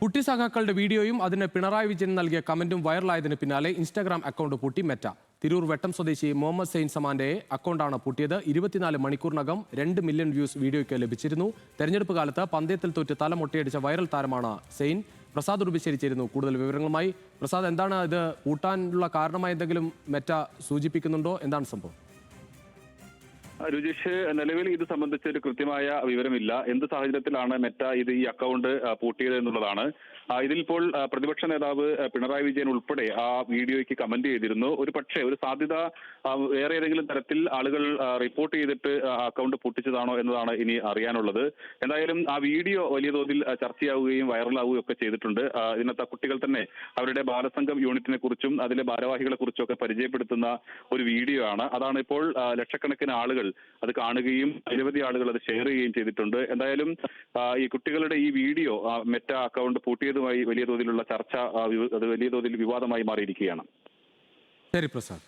കുട്ടി സഖാക്കളുടെ വീഡിയോയും അതിന് പിണറായി വിജയൻ നൽകിയ കമന്റും വൈറലായതിന് പിന്നാലെ ഇൻസ്റ്റാഗ്രാം അക്കൗണ്ട് പൂട്ടി മെറ്റ. തിരൂർ വെട്ടം സ്വദേശി മുഹമ്മദ് സെയിൻ സമാന്റെ അക്കൗണ്ടാണ് പൂട്ടിയത്. 24 മണിക്കൂറിനകം 2 മില്യൺ വ്യൂസ് വീഡിയോയ്ക്ക് ലഭിച്ചിരുന്നു. തെരഞ്ഞെടുപ്പ് കാലത്ത് പന്തയത്തിൽ തോറ്റ് തല മൊട്ടയടിച്ച വൈറൽ താരമാണ് സെയിൻ. പ്രസാദ് ഉടുമ്പശ്ശേരി ചേരുന്നു കൂടുതൽ വിവരങ്ങളുമായി. പ്രസാദ്, എന്താണ് ഇത് പൂട്ടാനുള്ള കാരണമായി എന്തെങ്കിലും മെറ്റ സൂചിപ്പിക്കുന്നുണ്ടോ? എന്താണ് സംഭവം? രുചിഷ്, നിലവിൽ ഇത് സംബന്ധിച്ച് ഒരു കൃത്യമായ വിവരമില്ല. എന്ത് സാഹചര്യത്തിലാണ് മെറ്റ ഈ അക്കൗണ്ട് പൂട്ടിയത് എന്നുള്ളതാണ്. ഇതിലിപ്പോൾ പ്രതിപക്ഷ നേതാവ് പിണറായി വിജയൻ ഉൾപ്പെടെ ആ വീഡിയോയ്ക്ക് കമന്റ് ചെയ്തിരുന്നു. ഒരു പക്ഷേ ഒരു സാധ്യത വേറെ ഏതെങ്കിലും തരത്തിൽ ആളുകൾ റിപ്പോർട്ട് ചെയ്തിട്ട് അക്കൗണ്ട് പൂട്ടിച്ചതാണോ എന്നതാണ് ഇനി അറിയാനുള്ളത്. എന്തായാലും ആ വീഡിയോ വലിയ തോതിൽ ചർച്ചയാവുകയും വൈറലാവുകയും ഒക്കെ ചെയ്തിട്ടുണ്ട്. ഇതിനകത്ത് കുട്ടികൾ തന്നെ അവരുടെ ബാലസംഘം യൂണിറ്റിനെ കുറിച്ചും അതിലെ ഭാരവാഹികളെ കുറിച്ചും ഒക്കെ പരിചയപ്പെടുത്തുന്ന ഒരു വീഡിയോ ആണ്. അതാണ് ഇപ്പോൾ ലക്ഷക്കണക്കിന് ആളുകൾ അത് കാണുകയും നിരവധി ആളുകൾ അത് ഷെയർ ചെയ്യുകയും ചെയ്തിട്ടുണ്ട്. എന്തായാലും ഈ കുട്ടികളുടെ ഈ വീഡിയോ മെറ്റ അക്കൗണ്ട് പൂട്ടിയതുമായി വലിയ തോതിലുള്ള ചർച്ച, അത് വലിയ തോതിൽ വിവാദമായി മാറിയിരിക്കുകയാണ്. ശരി പ്രസാദ്.